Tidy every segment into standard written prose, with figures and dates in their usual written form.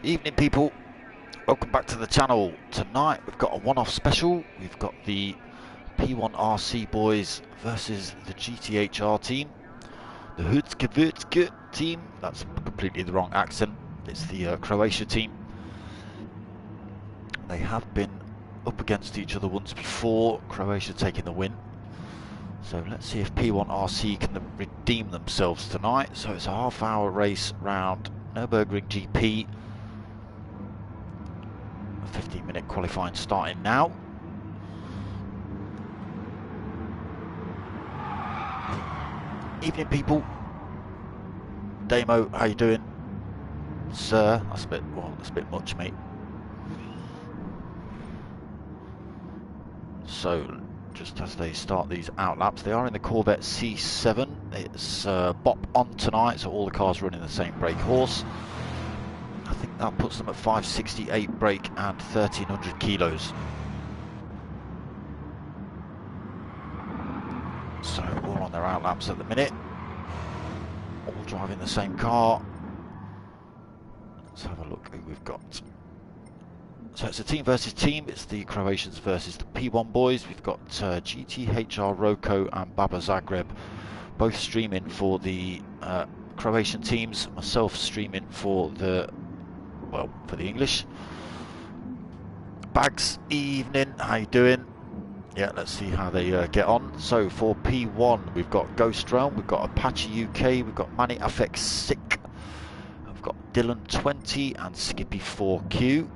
Evening people, welcome back to the channel. Tonight we've got a one-off special. We've got the P1RC boys versus the GTHR team, the GTHR team. That's completely the wrong accent. It's the Croatia team. They have been up against each other once before, Croatia taking the win. So let's see if P1RC can redeem themselves tonight. So it's a half-hour race round Nurburgring GP. 15-minute qualifying starting now. Evening people. Damo, how you doing? Sir, that's a bit, well, that's a bit much, mate. So, just as they start these out laps, they are in the Corvette C7. It's bop on tonight, so all the cars running the same brake horse. I think that puts them at 568 brake and 1300 kilos. So all on their out laps at the minute. All driving the same car. Let's have a look who we've got. So it's a team versus team. It's the Croatians versus the P1 boys. We've got GTHR Roko and Baba Zagreb both streaming for the Croatian teams. Myself streaming for the English. Bags, evening, how you doing? Yeah, let's see how they get on. So for P1 we've got Ghost Realm, we've got Apache UK, we've got Manny Affect Sick, we've got Dylan 20 and Skippy 4Q.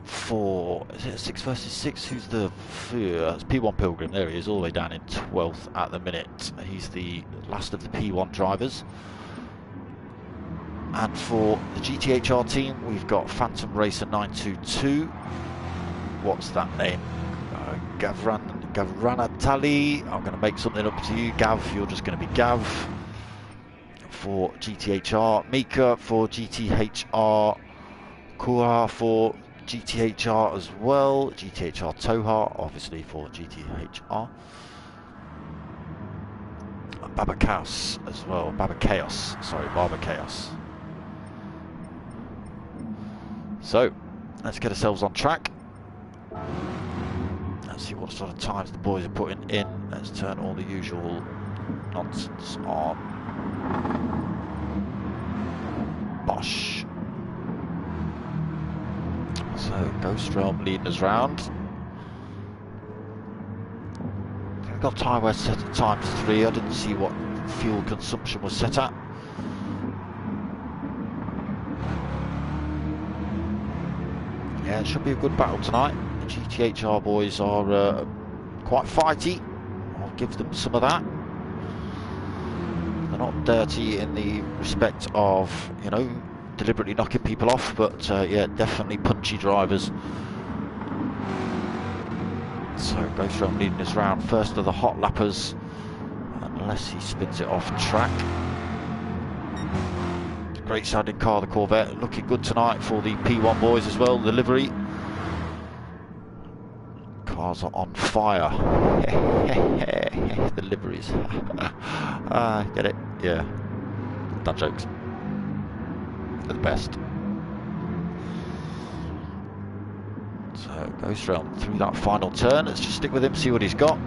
For, is it a 6 versus 6? Who's the, it's P1 Pilgrim, there he is, all the way down in 12th at the minute. He's the last of the P1 drivers. And for the GTHR team, we've got Phantom Racer 922. What's that name? Gavranatali. I'm going to make something up to you. Gav, you're just going to be Gav. For GTHR, Mika for GTHR, Kura for GTHR as well. GTHR Toha, obviously for GTHR. Baba Chaos as well. Baba Chaos. So, let's get ourselves on track. Let's see what sort of times the boys are putting in. Let's turn all the usual nonsense on. Bosh. So, Ghost Realm leading us round. We've got tyre wear set at ×3. I didn't see what fuel consumption was set at. Yeah, it should be a good battle tonight. The GTHR boys are quite fighty. I'll give them some of that. They're not dirty in the respect of, you know, deliberately knocking people off, but yeah, definitely punchy drivers. So Ghost Realm leading us round, first of the hot lappers, unless he spins it off track. Great sounding car, the Corvette, looking good tonight for the P1 boys as well, the livery. Cars are on fire. The liveries. Get it? Yeah. Done jokes. They're the best. So Ghost Realm through that final turn. Let's just stick with him, see what he's got.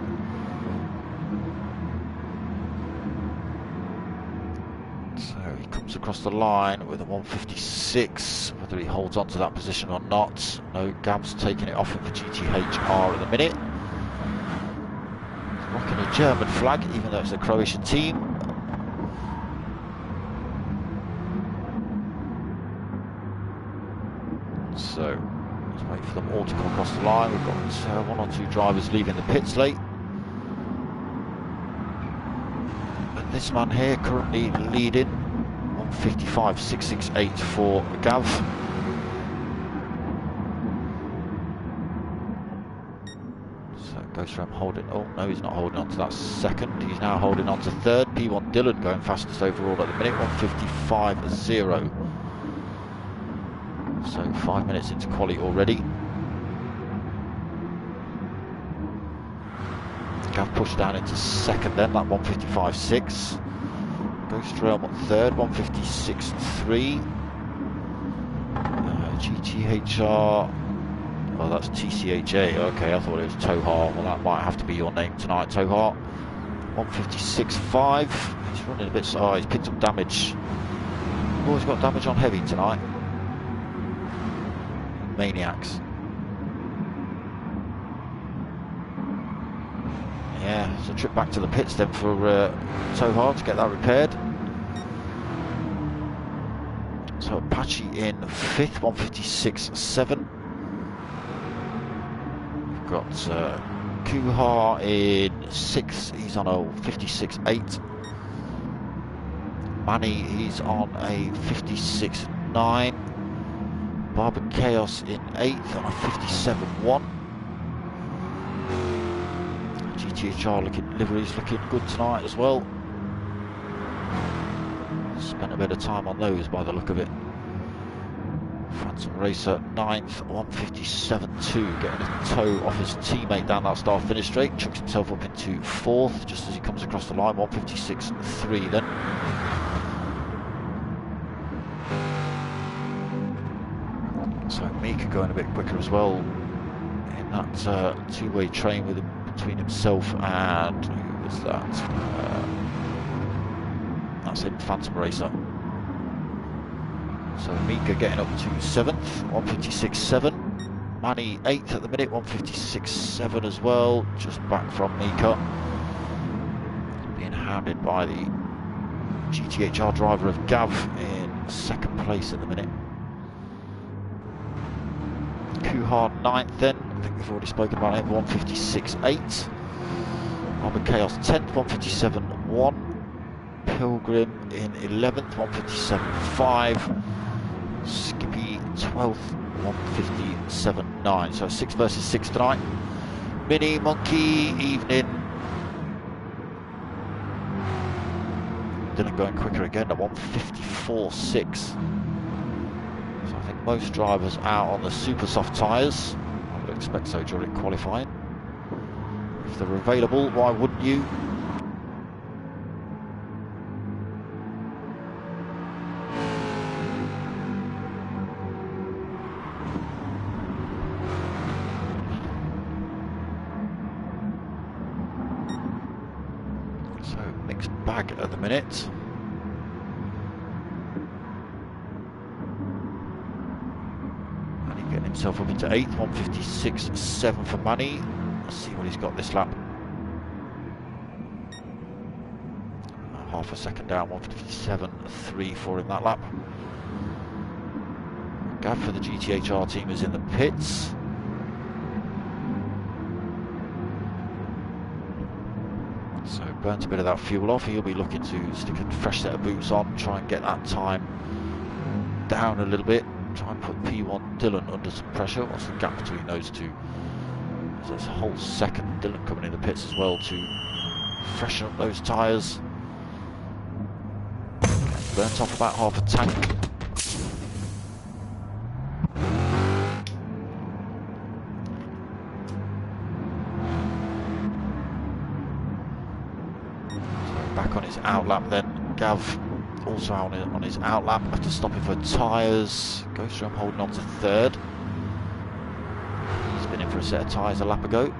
So he comes across the line with a 156. Whether he holds on to that position or not. No, Gav's taking it off him for GTHR at the minute. He's rocking a German flag, even though it's a Croatian team. So let's wait for them all to come across the line. We've got one or two drivers leaving the pits late. But this man here currently leading 155.668 for Gav. So Ghost Realm holding, oh no, he's not holding on to that second. He's now holding on to third. P1 Dylan going fastest overall at the minute, 155.0. So 5 minutes into quali already. Gav pushed down into second then, that 155.6. Ghost Realm third, 156.3. GTHR. Oh, that's TCHA. Okay, I thought it was Tohar. Well, that might have to be your name tonight, Tohar. 156.5. He's running a bit slow. Oh, he's picked up damage. Oh, he's got damage on heavy tonight. Maniacs. Yeah, it's a trip back to the pits then for Tohar to get that repaired. So Apache in 5th, 156.7. We've got Kuhar in 6th, he's on a 56.8. Manny, he's on a 56.9. Barber Chaos in 8th on a 57.1. GTHR liveries looking good tonight as well. Spent a bit of time on those by the look of it. Phantom Racer 9th, 157.2, getting a toe off his teammate down that start finish straight. Chucks himself up into 4th just as he comes across the line. 156.3 then. So Mika going a bit quicker as well in that two-way train with between himself and who was that? That's it, Phantom Racer. So Mika getting up to 7th, 156.7. Manny 8th at the minute, 156.7 as well, just back from Mika. Being hounded by the GTHR driver of Gav in 2nd place at the minute. Kuhar 9th then, I think we've already spoken about him, 156.8. Barber Chaos 10th, 157.1. Pilgrim in 11th, 157.5. Skippy 12th, 157.9. So 6 versus 6 tonight. Mini Monkey evening. Dylan going quicker again at 154.6. So I think most drivers out on the super soft tyres. I would expect so during qualifying. If they're available, why wouldn't you? Bag at the minute. Manny getting himself up into 8th, 156.7 for Manny. Let's see what he's got this lap. Half a second down, 157.3 for him that lap. Gav for the GTHR team is in the pits. So burnt a bit of that fuel off. He'll be looking to stick a fresh set of boots on, try and get that time down a little bit, try and put P1 Dylan under some pressure. What's the gap between those two? There's a whole second. Dylan coming in the pits as well to freshen up those tyres. Burnt off about half a tank. Back on his outlap then. Gav also on his outlap after stopping for tyres. Goes through, I'm holding on to 3rd. He's been in for a set of tyres a lap ago.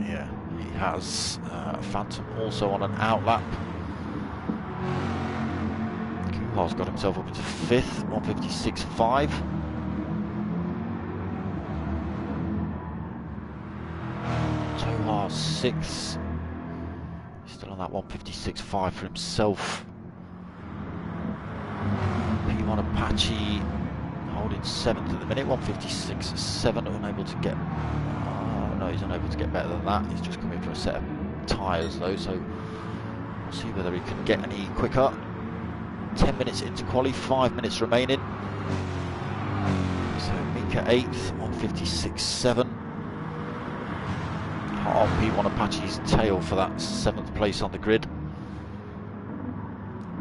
Yeah, he has. Phantom also on an outlap. Kuhar's got himself up into 5th, 156.5. Tohar 6th, still on that 156.5 for himself. P1 Apache holding 7th at the minute, 156.7, unable to get, no, he's unable to get better than that. He's just coming for a set of tyres though, so we'll see whether he can get any quicker. 10 minutes into quali, 5 minutes remaining. So Mika 8th, 156.7. On P1 Apache's tail for that 7th place on the grid.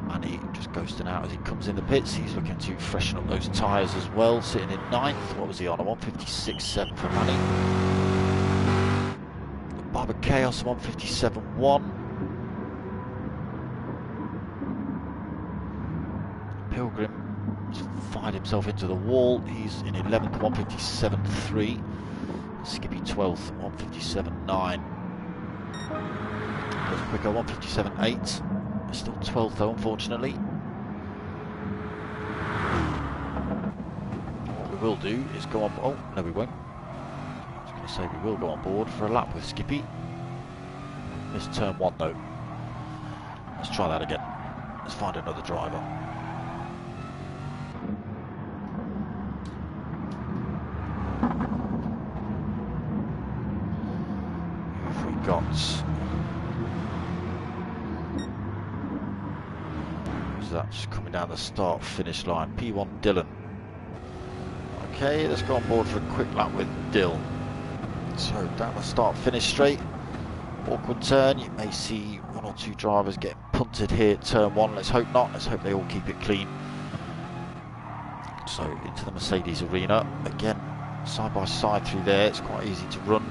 Manny just ghosting out as he comes in the pits. He's looking to freshen up those tyres as well, sitting in 9th. What was he on? A 156.7 for Manny. Barber Chaos 157.1. Pilgrim fired himself into the wall. He's in 11th, 157.3. Skippy 12th, 157.9. Goes quicker, 157.8. Still 12th though, unfortunately. What we will do is go on... Oh, no we won't. I was going to say we will go on board for a lap with Skippy. Missed turn 1 though. Let's try that again. Let's find another driver. Who have we got? Who's that? Just coming down the start finish line. P1 Dylan. Okay, let's go on board for a quick lap with Dill. So down the start finish straight. Awkward turn. You may see 1 or 2 drivers getting punted here at turn 1. Let's hope not. Let's hope they all keep it clean. So into the Mercedes arena again, side by side through there. It's quite easy to run.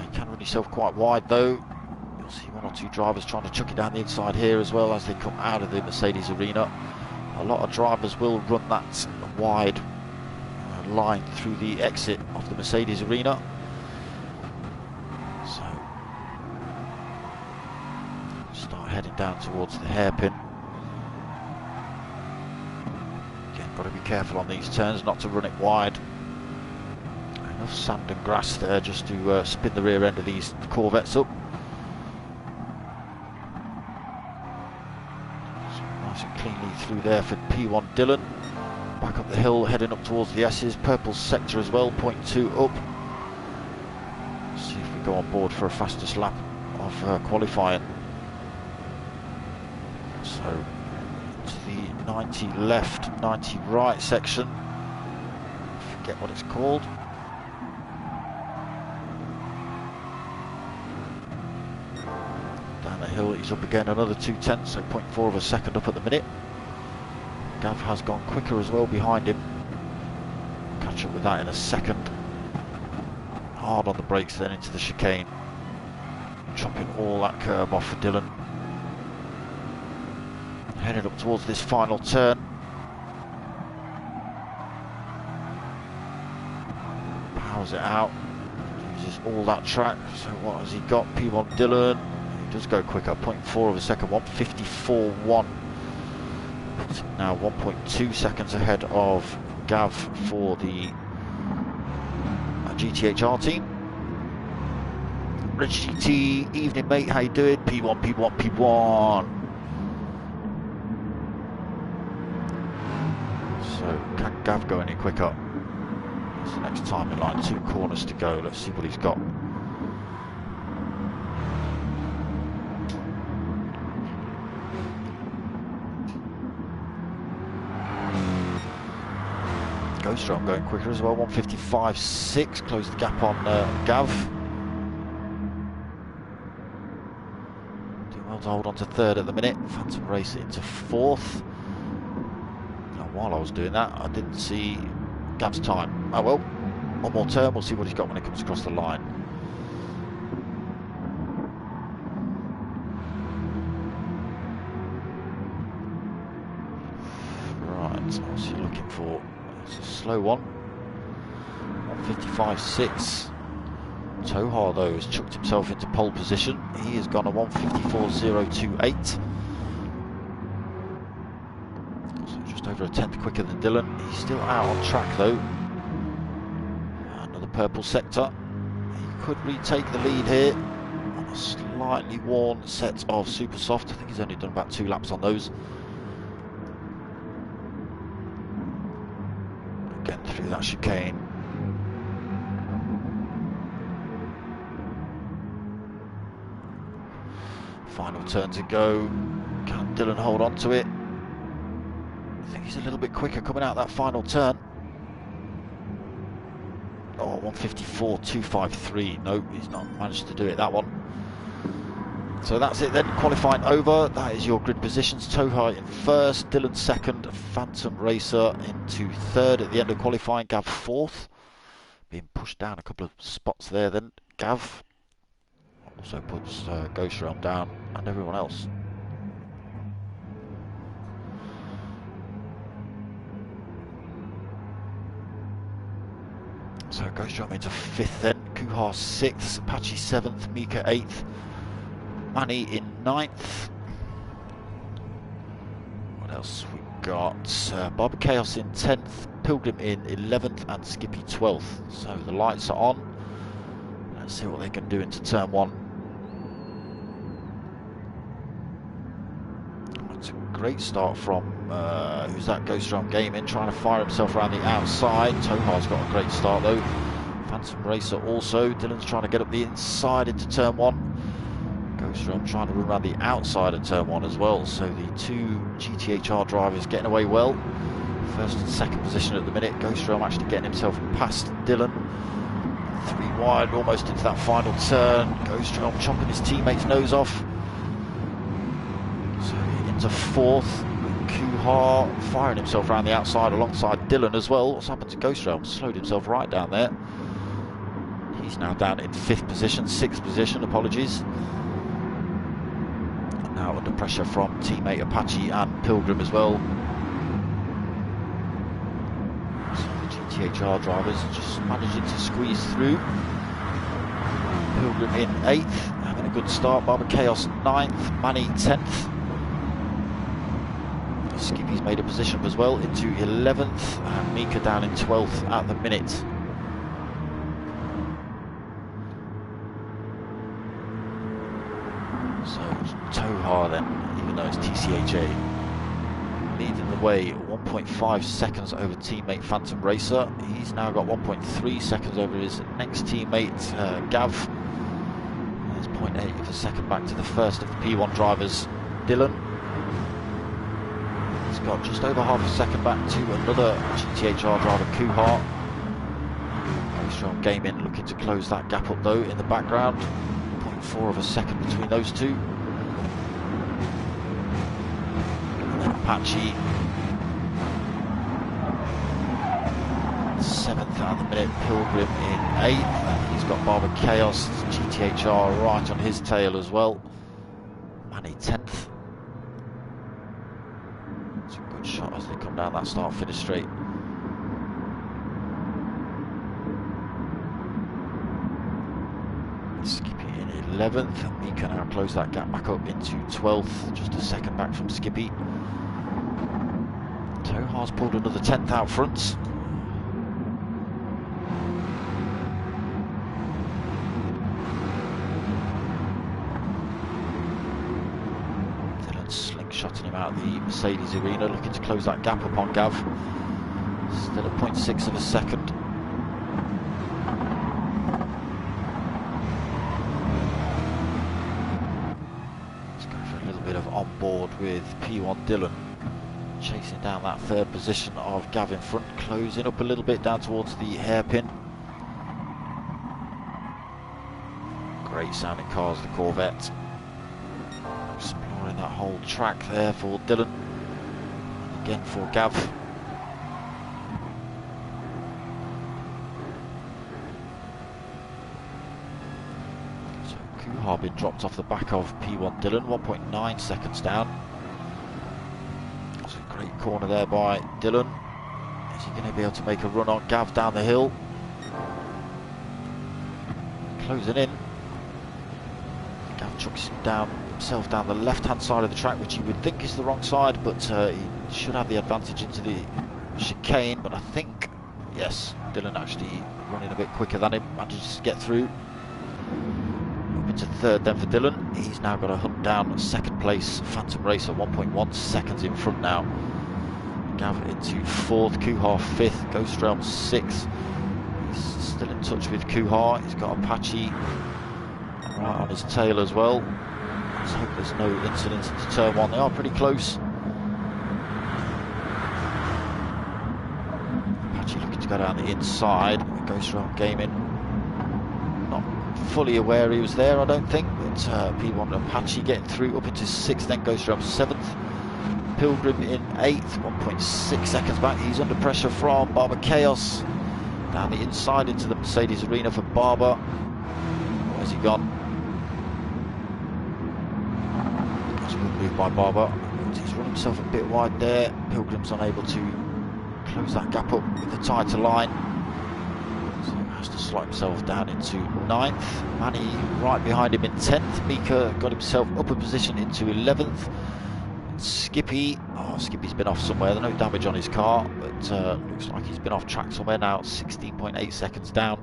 You can run yourself quite wide though. You'll see 1 or 2 drivers trying to chuck it down the inside here as well as they come out of the Mercedes arena. A lot of drivers will run that wide line through the exit of the Mercedes arena. So start heading down towards the hairpin. Again, got to be careful on these turns not to run it wide. Enough sand and grass there just to spin the rear end of these Corvettes up. So nice and cleanly through there for P1 Dylan. Back up the hill, heading up towards the S's. Purple sector as well, 0.2 up. See if we go on board for a fastest lap of qualifying. So, to the 90 left, 90 right section. Forget what it's called. Down the hill, he's up again, another 2/10, so 0.4 of a second up at the minute. Gav has gone quicker as well behind him. Catch up with that in a second. Hard on the brakes then into the chicane. Chopping all that curb off for Dylan. Headed up towards this final turn. Powers it out. Uses all that track. So what has he got? P1 Dylan. He does go quicker. 0.4 of a second. 154.1. Now 1.2 seconds ahead of Gav for the GTHR team. Rich GT, evening mate, how you doing? P1, P1, P1. So can Gav go any quicker? It's the next time in line, 2 corners to go. Let's see what he's got. Strong going quicker as well, 155.6, close the gap on Gav. Doing well to hold on to 3rd at the minute. Phantom Racer into 4th. Now, while I was doing that, I didn't see Gav's time. Oh well, 1 more turn, we'll see what he's got when it comes across the line. Right, what's he looking for? It's a slow one. 155.6. Tohar though has chucked himself into pole position. He has gone a 154.028. So just over a 10th quicker than Dylan. He's still out on track though. Another purple sector. He could retake the lead here on a slightly worn set of super soft. I think he's only done about 2 laps on those. Getting through that chicane. Final turn to go. Can Dylan hold on to it? I think he's a little bit quicker coming out that final turn. Oh, 154.253. Nope, he's not managed to do it, that one. So that's it then, qualifying over. That is your grid positions. Tohar in 1st, Dylan 2nd, Phantom Racer into 3rd at the end of qualifying, Gav 4th. Being pushed down a couple of spots there then. Gav also puts Ghost Realm down and everyone else. So Ghost Drum into 5th then, Kuhar 6th, Apache 7th, Mika 8th, Manny in 9th. What else we got? Barber Chaos in 10th, Pilgrim in 11th and Skippy 12th. So the lights are on. Let's see what they can do into turn 1. It's a great start from, who's that, Ghost Drum Gaming, trying to fire himself around the outside. Tohar's got a great start though. Phantom Racer also. Dylan's trying to get up the inside into turn 1. Ghost Drum trying to run around the outside at turn 1 as well. So the 2 GTHR drivers getting away well. First and second position at the minute. Ghost Drum actually getting himself past Dylan. 3 wide, almost into that final turn. Ghost Drum chopping his teammate's nose off. So into 4th. Kuhar firing himself around the outside alongside Dylan as well. What's happened to Ghost Drum? Slowed himself right down there. He's now down in 5th position, 6th position, apologies. And now under pressure from teammate Apache and Pilgrim as well. So the GTHR drivers just managing to squeeze through. Pilgrim in 8th, having a good start. Barber Chaos 9th, Manny 10th. Skippy's made a position as well into 11th and Mika down in 12th at the minute. So Tohar then, even though it's TCHA, leading the way 1.5 seconds over teammate Phantom Racer. He's now got 1.3 seconds over his next teammate Gav. There's 0.8 of a second back to the first of the P1 drivers, Dylan. He's got just over half a second back to another GTHR driver, Kuhar. Ghost Drum Gaming looking to close that gap up though in the background. 0.4 of a second between those two. And then Apache 7th at the minute, Pilgrim in 8th. And he's got Barber Chaos, GTHR right on his tail as well. Manny 10th. Shot as they come down that start-finish straight. Skippy in 11th. Mika now close that gap back up into 12th, just a second back from Skippy. Tohar's pulled another 10th out front. Shotting him out of the Mercedes arena, looking to close that gap up on Gav. Still at 0.6 of a second. Let's go for a little bit of on board with P1 Dylan. Chasing down that 3rd position of Gav in front, closing up a little bit down towards the hairpin. Great sounding cars, the Corvette. Exploring that whole track there for Dylan, and again for Gav. So Kuhar been dropped off the back of P1 Dylan, 1.9 seconds down. That's a great corner there by Dylan. Is he going to be able to make a run on Gav down the hill? Closing in. Gav chucks himself down the left-hand side of the track, which you would think is the wrong side, but he should have the advantage into the chicane. But I think, yes, Dylan actually running a bit quicker than him, manages to get through. Up into 3rd then for Dylan. He's now got to hunt down 2nd place Phantom Racer, 1.1 seconds in front now. Gav into 4th, Kuhar 5th, Ghost Drum 6th. He's still in touch with Kuhar. He's got Apache right on his tail as well. Let's hope there's no incidents into turn 1. They are pretty close. Apache looking to go down the inside. Ghost Drum Gaming not fully aware he was there, I don't think, but P1 Apache getting through up into 6th, then Ghost Drum 7th. Pilgrim in 8th, 1.6 seconds back. He's under pressure from Barber Chaos. Down the inside into the Mercedes arena for Barber. Where's he gone? Move by Barber. He's run himself a bit wide there. Pilgrim's unable to close that gap up with the tyre to line. So slot himself down into 9th. Manny right behind him in 10th. Mika got himself up a position into 11th. Skippy, Skippy's been off somewhere. There's no damage on his car, but looks like he's been off track somewhere now. 16.8 seconds down.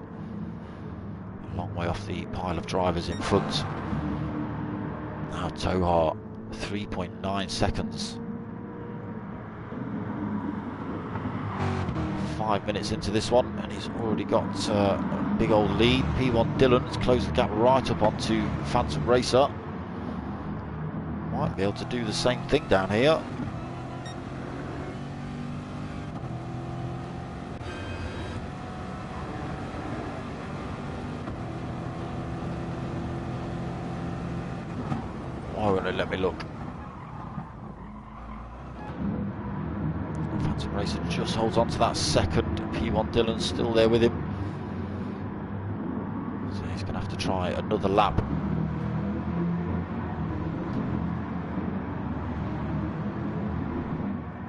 A long way off the pile of drivers in front. Now Tohar, 3.9 seconds. 5 minutes into this one, and he's already got a big old lead. P1 Dylan has closed the gap right up onto Phantom Racer. Might be able to do the same thing down here. Why won't it let me look? Phantom Racer just holds on to that second. P1 Dylan still there with him. So he's going to have to try another lap.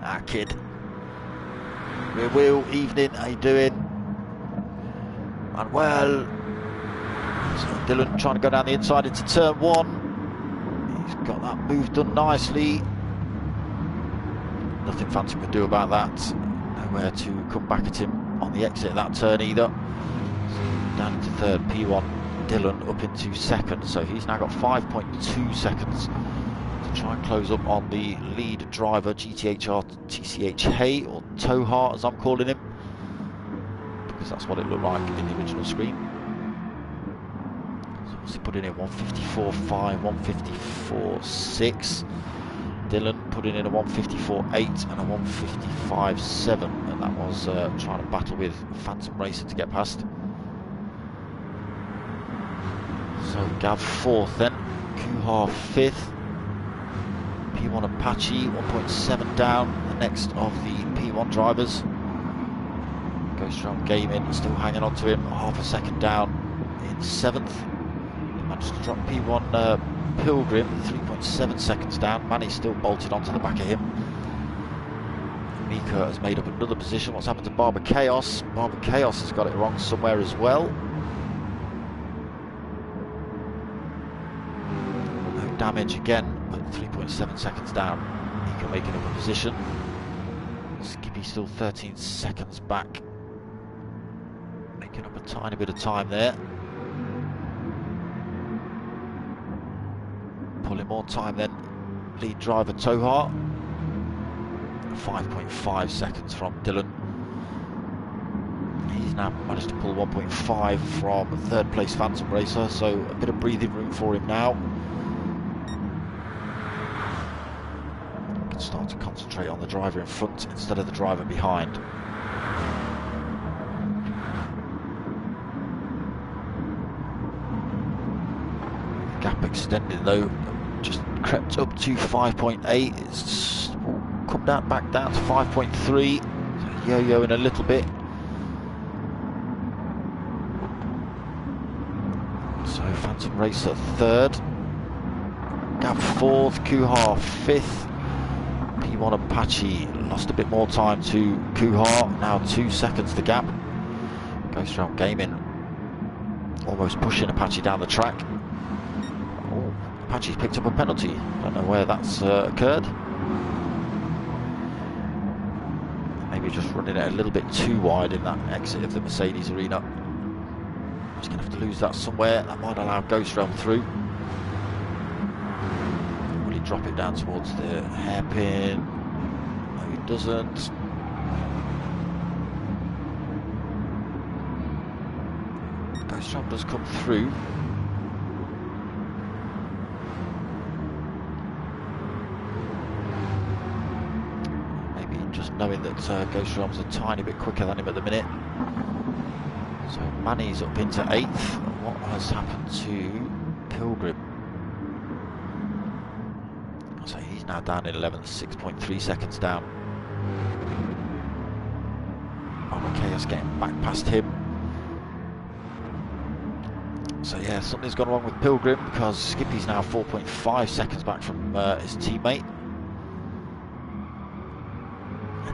Ah, kid. Rear wheel, evening, how you doing? And well, so Dylan trying to go down the inside into turn 1. He's got that move done nicely. Nothing Phantom can do about that. Nowhere to come back at him on the exit of that turn either. So down into 3rd, P1 Dylan up into 2nd. So he's now got 5.2 seconds to try and close up on the lead driver, GTHR TvT or Tohar as I'm calling him, because that's what it looked like in the original screen. So what's he putting in? 154.5, 154.6. Dylan putting in a 154.8 and a 155.7, and that was trying to battle with Phantom Racer to get past. So Gav 4th then, Kuhar 5th, P1 Apache 1.7 down, the next of the P1 drivers. Ghost Realm Gaming still hanging on to him, half a second down in 7th. He managed to drop P1 Pilgrim 3.7 seconds down. Manny's still bolted onto the back of him. Mika has made up another position. What's happened to Barber Chaos? Barber Chaos has got it wrong somewhere as well. No damage again, but 3.7 seconds down. Mika making up a position. Skippy still 13 seconds back. Making up a tiny bit of time there. Pulling more time then, lead driver Tohar. 5.5 seconds from Dylan. He's now managed to pull 1.5 from 3rd place Phantom Racer, so a bit of breathing room for him now. He can start to concentrate on the driver in front instead of the driver behind. Gap extended though. Just crept up to 5.8. It's come back down to 5.3. Yo-yoing a little bit. So Phantom Racer 3rd, Gav 4th, Kuhar 5th, P1 Apache lost a bit more time to Kuhar. Now 2 seconds the gap. Ghost Realm Gaming almost pushing Apache down the track. Apache's picked up a penalty. Don't know where that's occurred. Maybe just running it a little bit too wide in that exit of the Mercedes arena. He's going to have to lose that somewhere. That might allow Ghost Realm through. Will he drop it down towards the hairpin? No, he doesn't. Ghost Realm does come through. Knowing that Ghost Realm's a tiny bit quicker than him at the minute. So Manny's up into 8th. What has happened to Pilgrim? So he's now down in 11th, 6.3 seconds down. Chaos getting back past him. So yeah, something's gone wrong with Pilgrim because Skippy's now 4.5 seconds back from his teammate.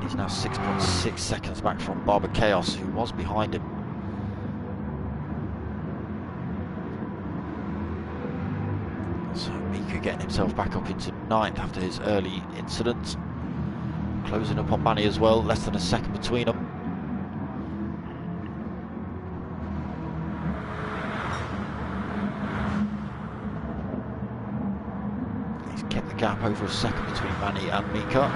He's now 6.6 seconds back from Barber Chaos, who was behind him. getting himself back up into 9th after his early incident. Closing up on Manny as well, less than a second between them. He's kept the gap over a second between Manny and Mika.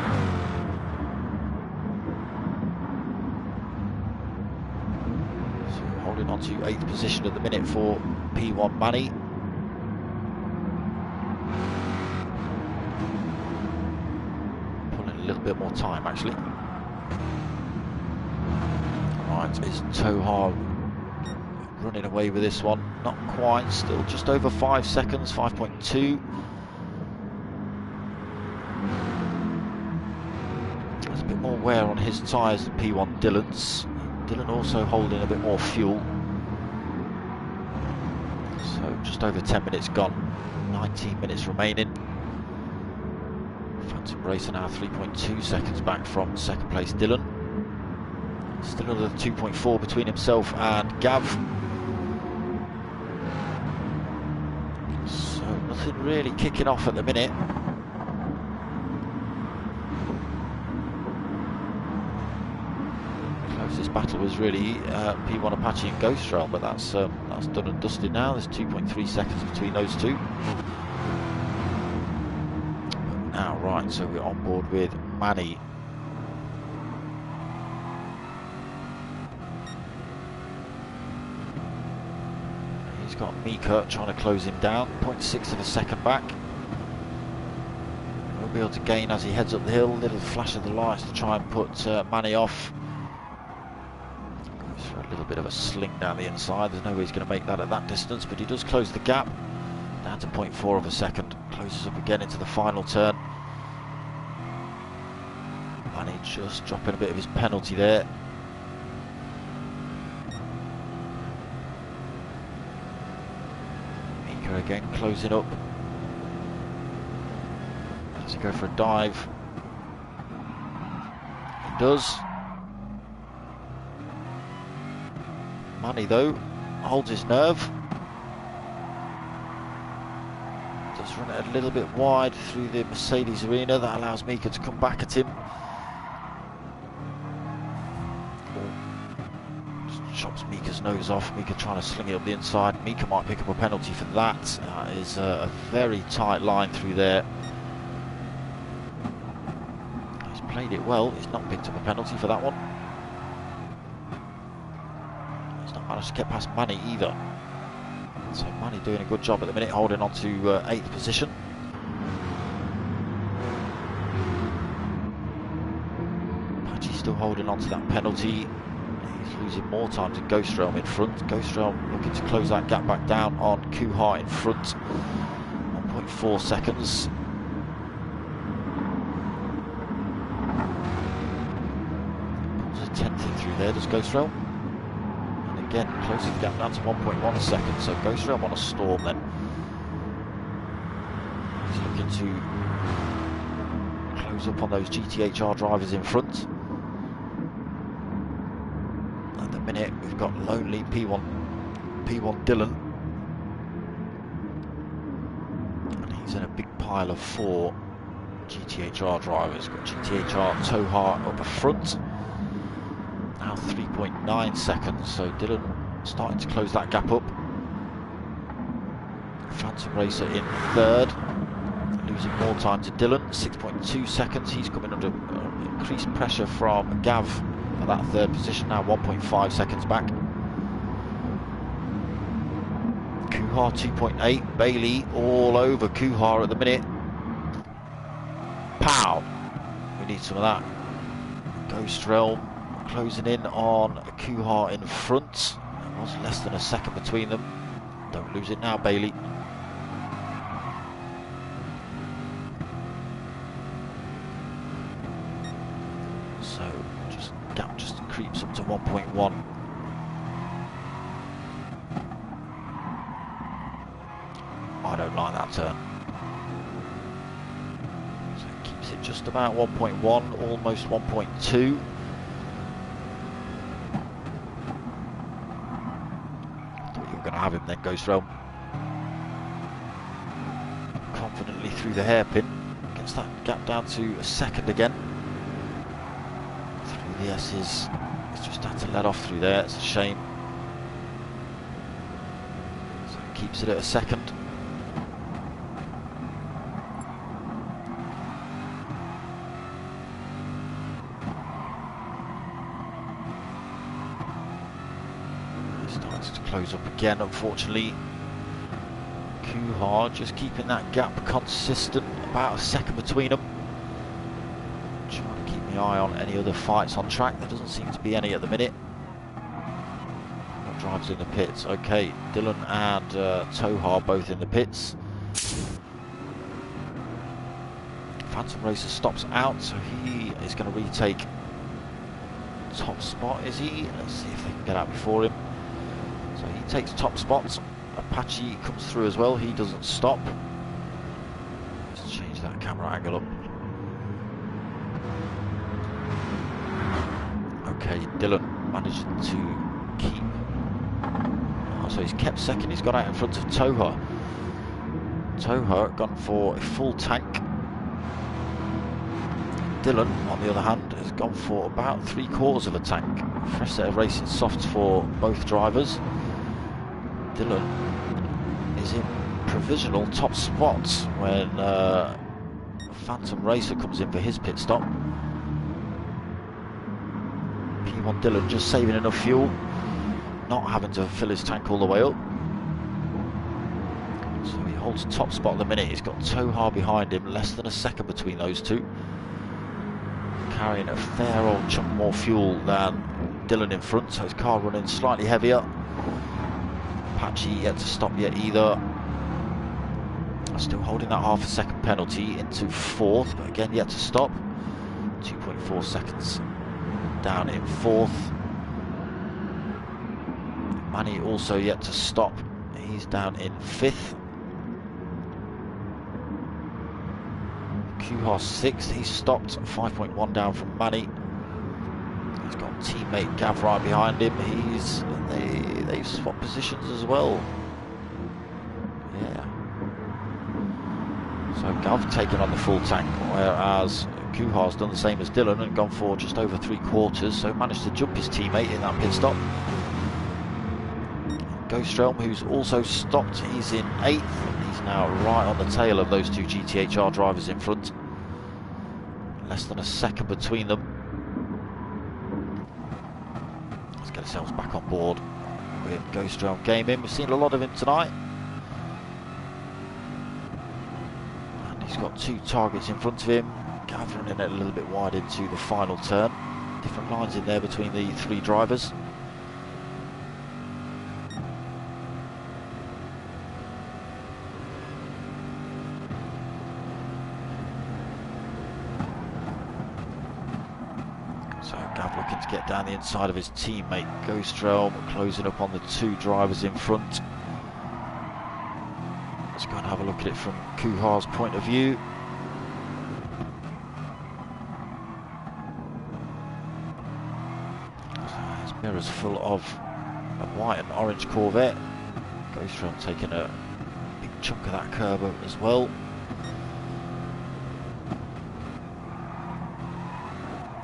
So holding on to 8th position at the minute for P1 Manny. A little bit more time actually. Right, is Tohar running away with this one? Not quite, still just over 5 seconds, 5.2. There's a bit more wear on his tyres than P1 Dylan's. Dylan also holding a bit more fuel. So just over 10 minutes gone, 19 minutes remaining. Phantom Racer now 3.2 seconds back from second place Dylan. Still another 2.4 between himself and Gav. So nothing really kicking off at the minute. Closest battle was really P1 Apache and Ghost Realm, but that's done and dusted now. There's 2.3 seconds between those two. Now, right, so we're on board with Manny. He's got Mika trying to close him down, 0.6 of a second back. We'll be able to gain as he heads up the hill. Little flash of the lights to try and put Manny off. Goes for a little bit of a sling down the inside. There's no way he's going to make that at that distance, but he does close the gap down to 0.4 of a second. Closes up again into the final turn. Manny just dropping a bit of his penalty there. Mika again closing up. Does he go for a dive? He does. Manny though holds his nerve. Does run it a little bit wide through the Mercedes arena. That allows Mika to come back at him. Chops Mika's nose off. Mika trying to sling it up the inside. Mika might pick up a penalty for that. That is a very tight line through there. He's played it well. He's not picked up a penalty for that one. He's not managed to get past Manny either. So Manny doing a good job at the minute, holding on to 8th position. Apache still holding on to that penalty. He's losing more time to Ghost Realm in front. Ghost Realm looking to close that gap back down on Kuhar in front. 1.4 seconds. Pulls a 10th in through there, does Ghost Realm. And again, closing the gap down to 1.1 a second. So Ghost Realm on a storm then. He's looking to close up on those GTHR drivers in front. Minute, we've got lonely P1 Dylan, and he's in a big pile of 4 GTHR drivers. Got GTHR Tohar up the front, now 3.9 seconds, so Dylan starting to close that gap up. Phantom Racer in 3rd, losing more time to Dylan, 6.2 seconds. He's coming under increased pressure from Gav at that 3rd position, now 1.5 seconds back. Kuhar 2.8, Bailey all over Kuhar at the minute. Pow! We need some of that. Ghost Realm closing in on Kuhar in front. There was less than a second between them. Don't lose it now, Bailey. So gap just creeps up to 1.1. I don't like that turn. So it keeps it just about 1.1, almost 1.2. Thought you were going to have him then, Ghost Realm. confidently through the hairpin. Gets that gap down to a second again. Through the S's. He's just had to let off through there. It's a shame. So keeps it at a second. Starting to close up again, unfortunately. Kuhar just keeping that gap consistent, about a second between them. Trying to keep my eye on any other fights on track. There doesn't seem to be any at the minute. What drivers in the pits? Okay, Dylan and Tohar both in the pits. Phantom Racer stops out, so he is going to retake top spot, is he? Let's see if they can get out before him. So he takes top spots. Apache comes through as well, he doesn't stop. Let's change that camera angle up. Okay, Dylan managed to keep. Oh, so he's kept second, he's got out in front of Tohar. Tohar gone for a full tank. Dylan, on the other hand, has gone for about 3/4 of a tank. Fresh set of racing softs for both drivers. Dylan is in provisional top spots when Phantom Racer comes in for his pit stop. P1 Dylan just saving enough fuel, not having to fill his tank all the way up. So he holds top spot at the minute. He's got Tohar behind him, less than a second between those two. Carrying a fair old chunk more fuel than Dylan in front, so his car running slightly heavier. Apache yet to stop yet either. Still holding that half a second penalty into fourth, but again yet to stop. 2.4 seconds down in fourth. Manny also yet to stop. He's down in fifth. Kuhar sixth. He's stopped. 5.1 down from Manny. He's got teammate Gav right behind him. They've swapped positions as well. Yeah. So Gav taken on the full tank, whereas Kuhar's done the same as Dylan and gone for just over 3/4, so managed to jump his teammate in that pit stop. Ghost Realm, who's also stopped, he's in 8th. He's now right on the tail of those two GTHR drivers in front. Less than a second between them. Let's get ourselves back on board with Ghost Realm Gaming. We've seen a lot of him tonight. And he's got 2 targets in front of him. Gav running it a little bit wide into the final turn. Different lines in there between the 3 drivers. So Gav looking to get down the inside of his teammate Ghost Realm, closing up on the 2 drivers in front. Let's go and have a look at it from Kuhar's point of view. So his mirror's full of a white and orange Corvette. Ghost Realm taking a big chunk of that curb as well.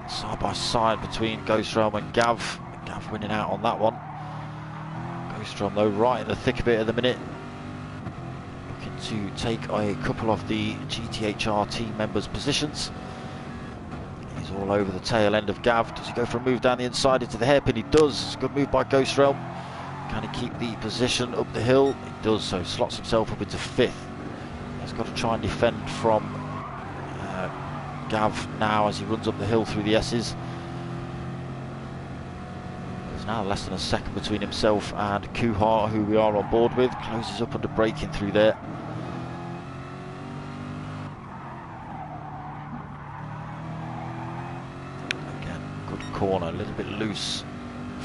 Side by side between Ghost Realm and Gav. Gav winning out on that one. Ghost Realm though right in the thick of it at the minute. Looking to take a couple of the GTHR team members' positions. He's all over the tail end of Gav. Does he go for a move down the inside into the hairpin? He does. It's a good move by Ghost Realm. Can he keep the position up the hill? He does so. Slots himself up into 5th. He's got to try and defend from Gav now as he runs up the hill through the S's. There's now less than a second between himself and Kuhar, who we are on board with. Closes up under braking through there. Again, good corner, a little bit loose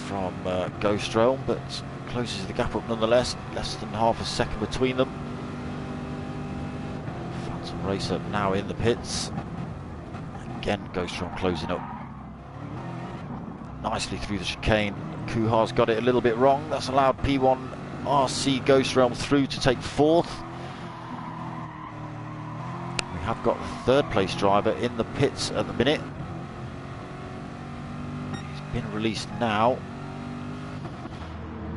from Ghost Realm, but closes the gap up nonetheless. Less than half a second between them. Phantom Racer now in the pits. Again, Ghost Realm closing up nicely through the chicane. Kuhar's got it a little bit wrong. That's allowed P1RC Ghost Realm through to take 4th. We have got the third place driver in the pits at the minute. He's been released now.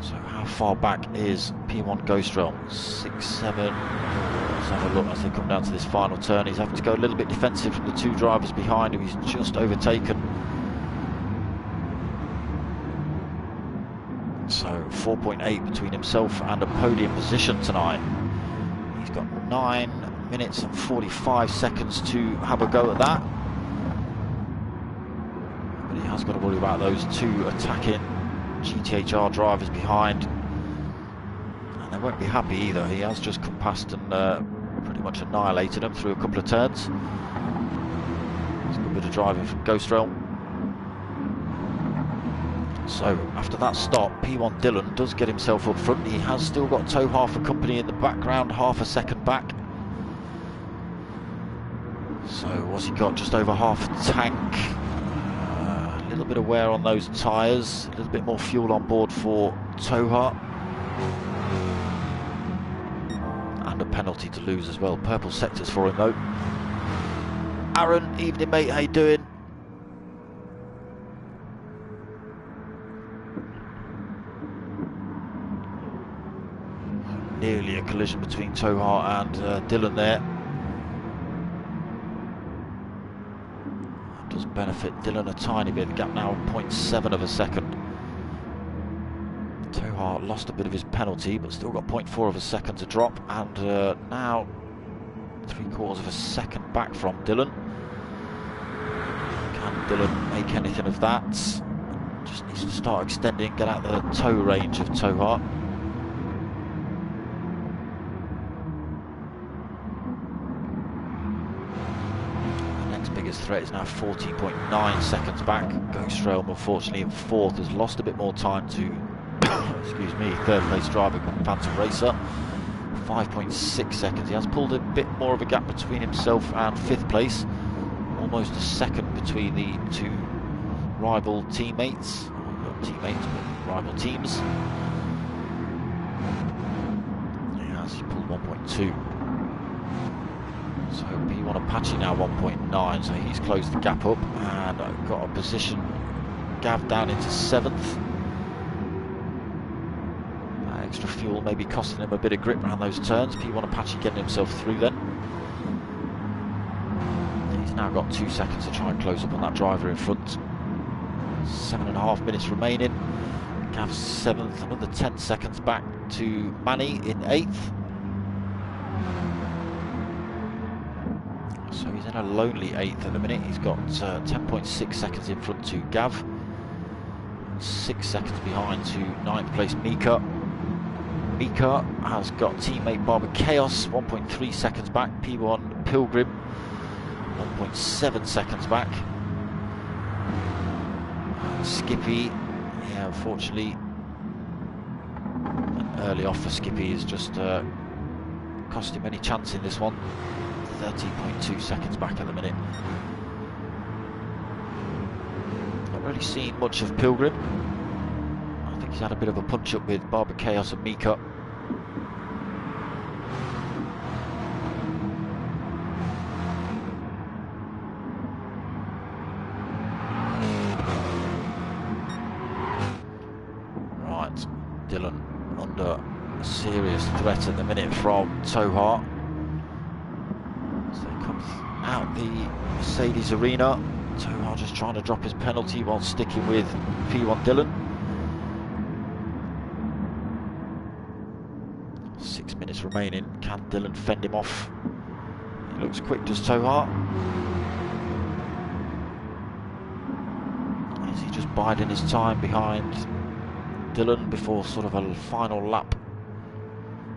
So how far back is P1 Ghost Realm? 6, 7. Let's have a look as they come down to this final turn. He's having to go a little bit defensive from the two drivers behind him. He's just overtaken. So 4.8 between himself and a podium position tonight. He's got 9 minutes and 45 seconds to have a go at that. But he has got to worry about those two attacking GTHR drivers behind. And they won't be happy either. He has just come past and pretty much annihilated them through a couple of turns. It's a good bit of driving from Ghost Realm. So after that stop, P1 Dylan does get himself up front. He has still got ToHR for company in the background, half a second back. So what's he got? Just over half a tank. A little bit of wear on those tyres. A little bit more fuel on board for ToHR. And a penalty to lose as well. Purple sectors for him though. Aaron, evening mate, how you doing? Nearly a collision between ToHR and Dylan there. That does benefit Dylan a tiny bit. The gap now 0.7 of a second. ToHR lost a bit of his penalty, but still got 0.4 of a second to drop, and now 3/4 of a second back from Dylan. Can Dylan make anything of that? Just needs to start extending, get out the tow range of ToHR. Biggest threat is now 14.9 seconds back. Ghost Realm, unfortunately, in fourth, has lost a bit more time to excuse me, third place driver Phantom Racer. 5.6 seconds. He has pulled a bit more of a gap between himself and fifth place. Almost a second between the two rival teammates. Not teammates, but rival teams. He has pulled 1.2. So P1 Apache now 1.9, so he's closed the gap up and got a position. Gav down into 7th. That extra fuel maybe costing him a bit of grip around those turns. P1 Apache getting himself through then. He's now got 2 seconds to try and close up on that driver in front. 7.5 minutes remaining. Gav's 7th, another 10 seconds back to Manny in 8th. So he's in a lonely 8th at the minute. He's got 10.6 seconds in front to Gav. 6 seconds behind to 9th place Mika. Mika has got teammate Barber Chaos 1.3 seconds back. P1 Pilgrim 1.7 seconds back. And Skippy, yeah, unfortunately, early off for Skippy has just cost him any chance in this one. 30.2 seconds back at the minute. Not really seen much of Pilgrim. I think he's had a bit of a punch up with Barber Chaos and Mika. Right, Dylan under serious threat at the minute from ToHR. Out the Mercedes arena. ToHR just trying to drop his penalty while sticking with P1 Dylan. 6 minutes remaining. Can Dylan fend him off? He looks quick, does ToHR? Is he just biding his time behind Dylan before sort of a final lap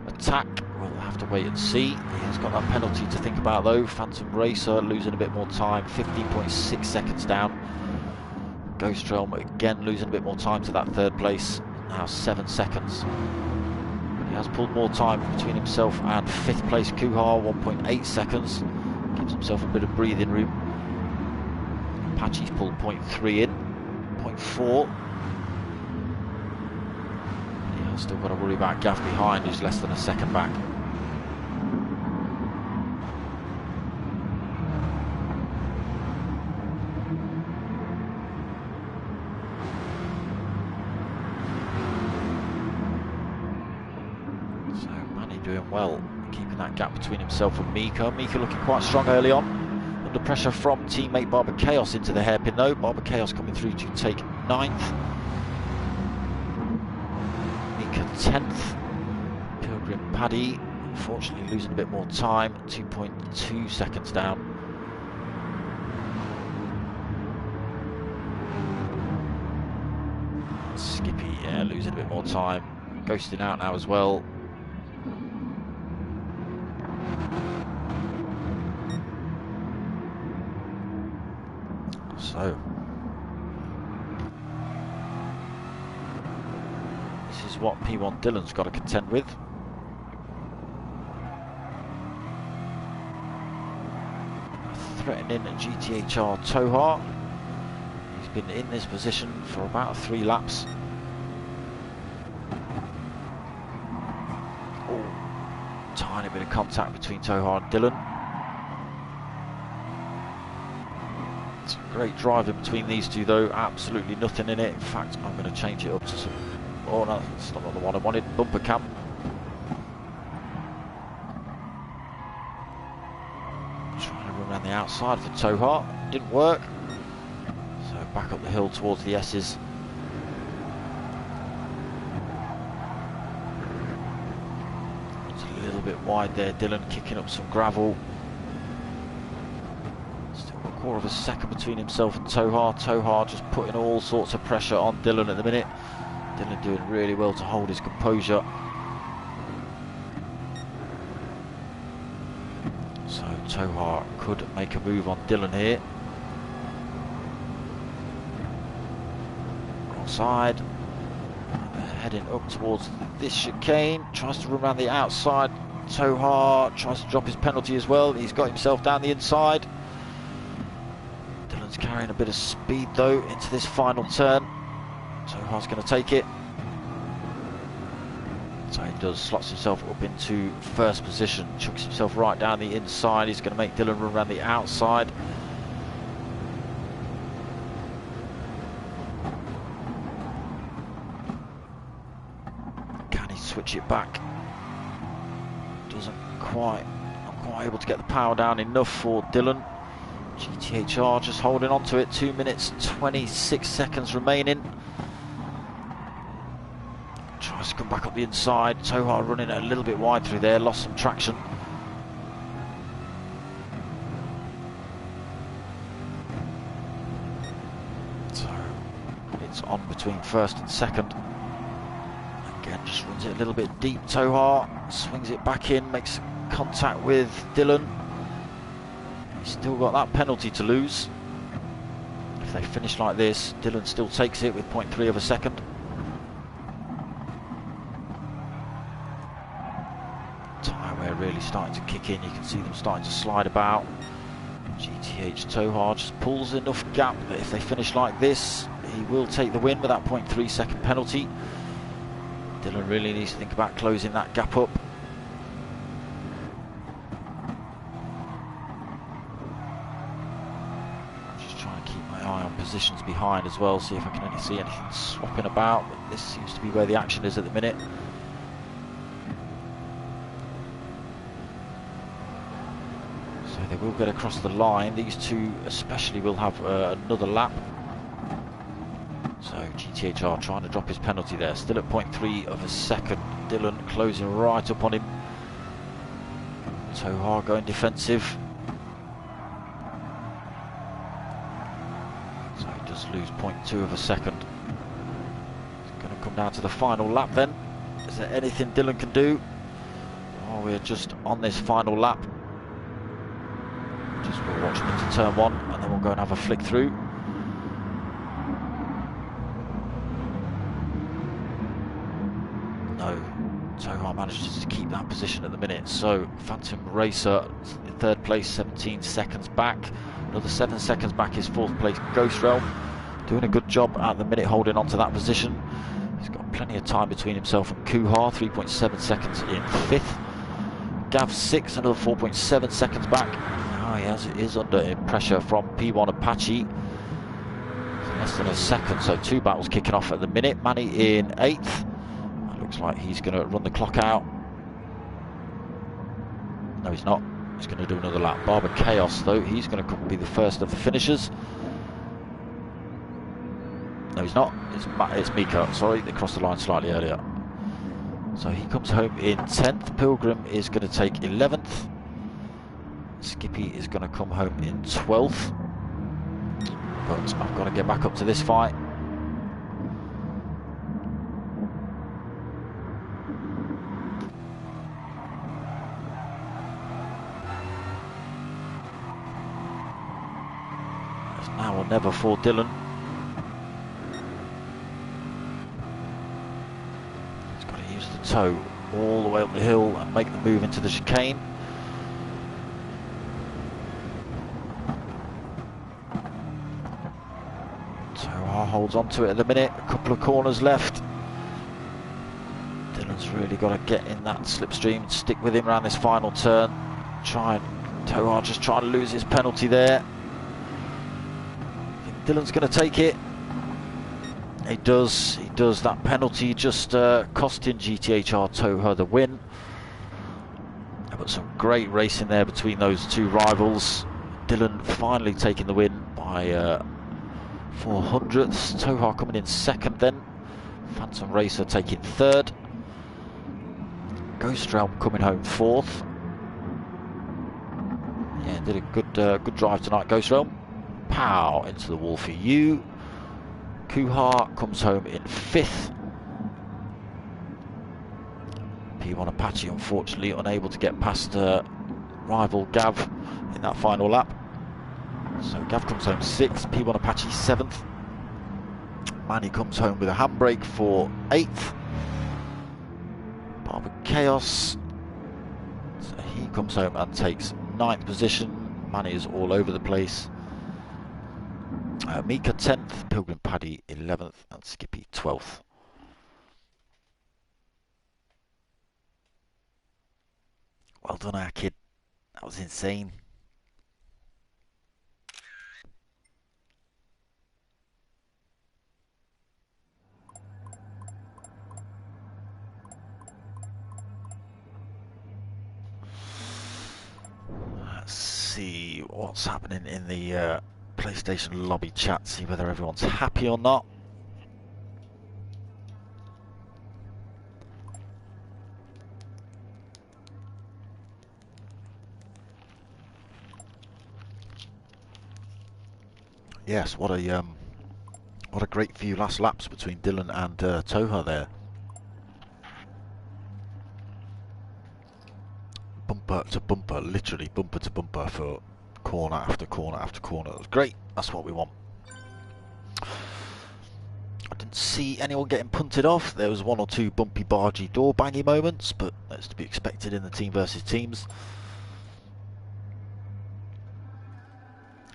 attack? We'll have to wait and see. He has got that penalty to think about though. Phantom Racer losing a bit more time, 15.6 seconds down. Ghost Realm again losing a bit more time to that third place, now 7 seconds. But he has pulled more time between himself and fifth place Kuhar, 1.8 seconds. Gives himself a bit of breathing room. Apache's pulled 0.3 in, 0.4. Still got to worry about Gav behind, who's less than a second back. So Manny doing well, keeping that gap between himself and Mika. Mika looking quite strong early on. Under pressure from teammate Barber Chaos into the hairpin though. Barber Chaos coming through to take 9th. Mika 10th. Pilgrim Paddy, unfortunately losing a bit more time, 2.2 seconds down. Skippy, yeah, losing a bit more time. Ghosting out now as well. So, this is what P1 Dylan's got to contend with. Threatening GTHR TvT. He's been in this position for about 3 laps. Oh, tiny bit of contact between TvT and Dylan. It's a great drive in between these two though, absolutely nothing in it. In fact, I'm going to change it up to some... Oh no, it's not the one I wanted. Bumper cam. Trying to run around the outside for TvT. Didn't work. So back up the hill towards the S's. It's a little bit wide there. Dylan kicking up some gravel. Still got a quarter of a second between himself and TvT. TvT just putting all sorts of pressure on Dylan at the minute. Dylan doing really well to hold his composure. So TvT could make a move on Dylan here. Wrong side. Heading up towards this chicane. Tries to run around the outside. TvT tries to drop his penalty as well. He's got himself down the inside. Dylan's carrying a bit of speed though into this final turn. TvT's going to take it. So he does, slots himself up into first position, chucks himself right down the inside. He's going to make Dylan run around the outside. Can he switch it back? Doesn't quite, not quite able to get the power down enough for Dylan. GTHR just holding on to it, 2 minutes 26 seconds remaining. Tries to come back up the inside. TvT running a little bit wide through there, lost some traction. So it's on between first and second. Again, just runs it a little bit deep. TvT swings it back in, makes contact with Dylan. He's still got that penalty to lose. If they finish like this, Dylan still takes it with 0.3 of a second. Really starting to kick in. You can see them starting to slide about. GTH TvT just pulls enough gap that if they finish like this, he will take the win with that 0.3 second penalty. Dylan really needs to think about closing that gap up. Just trying to keep my eye on positions behind as well, see if I can see anything swapping about, but this seems to be where the action is at the minute. They will get across the line. These two especially will have another lap. So GTHR trying to drop his penalty there. Still at 0.3 of a second. Dylan closing right up on him. TvT going defensive. So he does lose 0.2 of a second. It's going to come down to the final lap then. Is there anything Dylan can do? Oh, we're just on this final lap. We'll watch him into turn 1 and then we'll go and have a flick through. No, TvT manages to keep that position at the minute. So Phantom Racer in 3rd place, 17 seconds back. Another 7 seconds back is 4th place Ghost Realm. Doing a good job at the minute holding on to that position. He's got plenty of time between himself and Kuhar, 3.7 seconds in 5th. Gav 6, another 4.7 seconds back. He is under pressure from P1 Apache. Less than a second, so 2 battles kicking off at the minute. Manny in 8th. Looks like he's going to run the clock out. No, he's not. He's going to do another lap. Barber Chaos, though, he's going to come be the first of the finishers. No, he's not. It's Mika. Sorry, they crossed the line slightly earlier. So he comes home in 10th. Pilgrim is going to take 11th. Skippy is going to come home in 12th. But I've got to get back up to this fight. It's now or never for Dylan. He's got to use the toe all the way up the hill and make the move into the chicane. Holds on to it at the minute. A couple of corners left. Dylan's really got to get in that slipstream and stick with him around this final turn. Tohar just trying to lose his penalty there. I think Dylan's going to take it. He does. That penalty just costing GTHR Tohar the win. But some great racing there between those two rivals. Dylan finally taking the win by 400ths. Tohar coming in second then. Phantom Racer taking third. Ghost Realm coming home fourth. Yeah, did a good drive tonight, Ghost Realm. Pow, into the wall for you. Kuhar comes home in fifth. P1 Apache unfortunately unable to get past rival Gav in that final lap. So Gav comes home 6th, P1 Apache 7th. Manny comes home with a handbrake for 8th. Barber Chaos, so he comes home and takes 9th position. Manny is all over the place. Mika 10th, Pilgrim Paddy 11th, and Skippy 12th. Well done, our kid. That was insane. Let's see what's happening in the PlayStation lobby chat, see whether everyone's happy or not. Yes, what a great few last laps between Dylan and Tohar there. Bumper to bumper, literally bumper to bumper for corner after corner after corner. It was great. That's what we want. I didn't see anyone getting punted off. There was one or two bumpy, bargy, door banging moments, but that's to be expected in the team versus teams.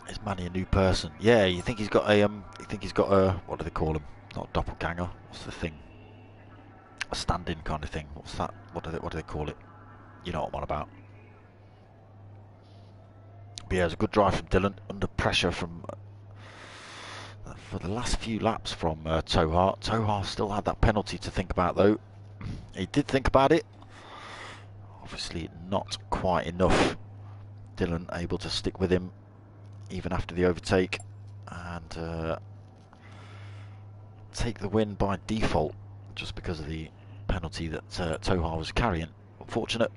Is Manny a new person? Yeah, you think he's got a what do they call him? Not a doppelganger. What's the thing? A stand-in kind of thing. What's that? What do they call it? You know what I'm on about. But yeah, it was a good drive from Dylan under pressure from for the last few laps from Tohar. Tohar still had that penalty to think about though. He did think about it. Obviously not quite enough. Dylan able to stick with him even after the overtake and take the win by default just because of the penalty that Tohar was carrying. Unfortunate.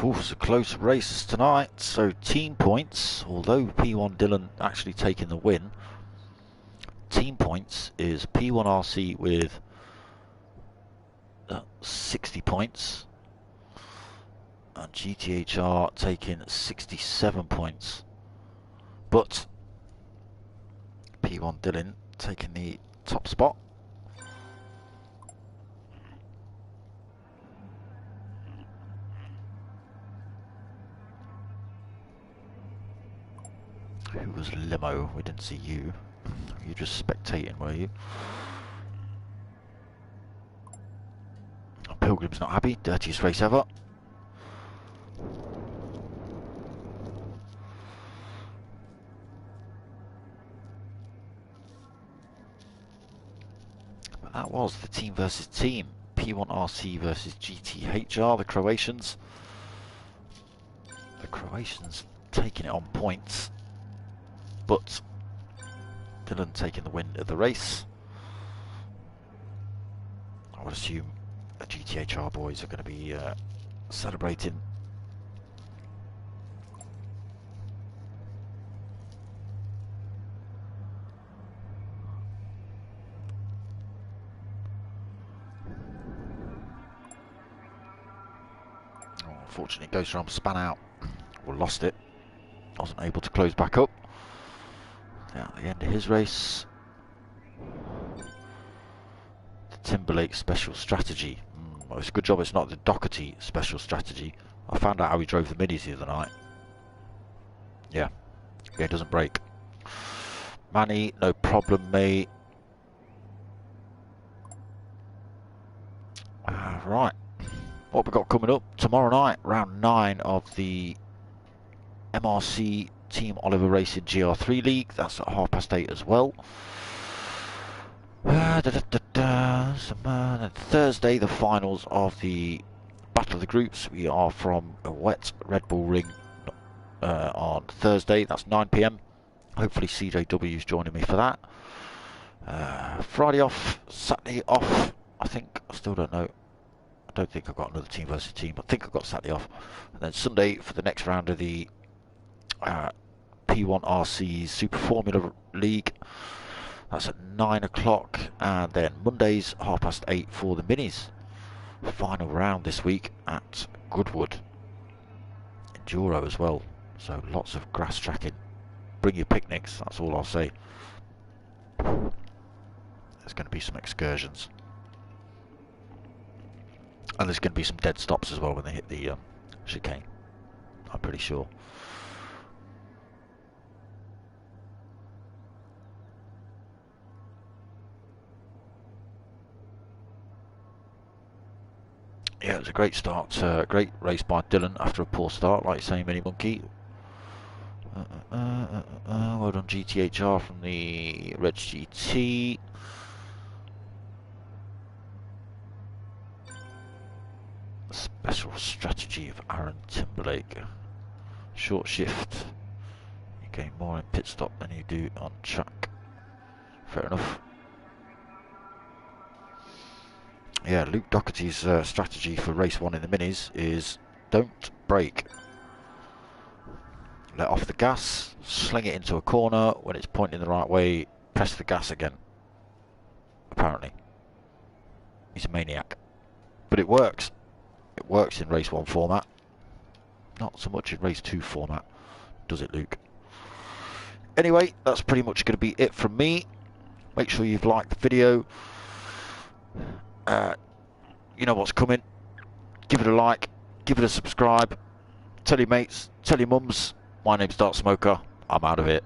It's a close race tonight. So team points, although P1 Dylan actually taking the win, team points is P1RC with 60 points and GTHR taking 67 points, but P1 Dylan taking the top spot. Who was Limo? We didn't see you. You just spectating, were you? Pilgrim's not happy. Dirtiest race ever. But that was the team versus team. P1RC versus GTHR, the Croatians. The Croatians taking it on points, but Dylan taking the win of the race. I would assume the GTHR boys are going to be celebrating. Unfortunately, Ghost Realm span out, or lost it, wasn't able to close back up. At the end of his race, the Timberlake special strategy. Well, it's a good job it's not the Doherty special strategy. I found out how he drove the minis the other night. Yeah, it doesn't break. Manny, no problem, mate. Right. What we got coming up tomorrow night, round 9 of the MRC Team Oliver Racing GR3 League. That's at 8:30 as well. Thursday, the finals of the Battle of the Groups. We are from a wet Red Bull Ring on Thursday. That's 9 PM. Hopefully CJW is joining me for that. Friday off, Saturday off. I think. I still don't know. I don't think I've got another team versus team. I think I've got Saturday off. And then Sunday for the next round of the P1RC Super Formula League. That's at 9 o'clock. And then Mondays, 8:30 for the minis. Final round this week at Goodwood. Enduro as well. So lots of grass tracking. Bring your picnics, that's all I'll say. There's going to be some excursions. And there's going to be some dead stops as well when they hit the chicane, I'm pretty sure. Yeah, it was a great start, great race by Dylan after a poor start, like you say, Mini Monkey. Well done GTHR from the Red GT. Special strategy of Aaron Timberlake. Short shift. You gain more in pit stop than you do on track. Fair enough. Yeah, Luke Doherty's strategy for race 1 in the minis is don't brake. Let off the gas, sling it into a corner. When it's pointing the right way, press the gas again. Apparently. He's a maniac. But it works. It works in race 1 format. Not so much in race 2 format. Does it, Luke? Anyway, that's pretty much going to be it from me. Make sure you've liked the video. You know what's coming. Give it a like. Give it a subscribe. Tell your mates. Tell your mums. My name's darksmoka. I'm out of it.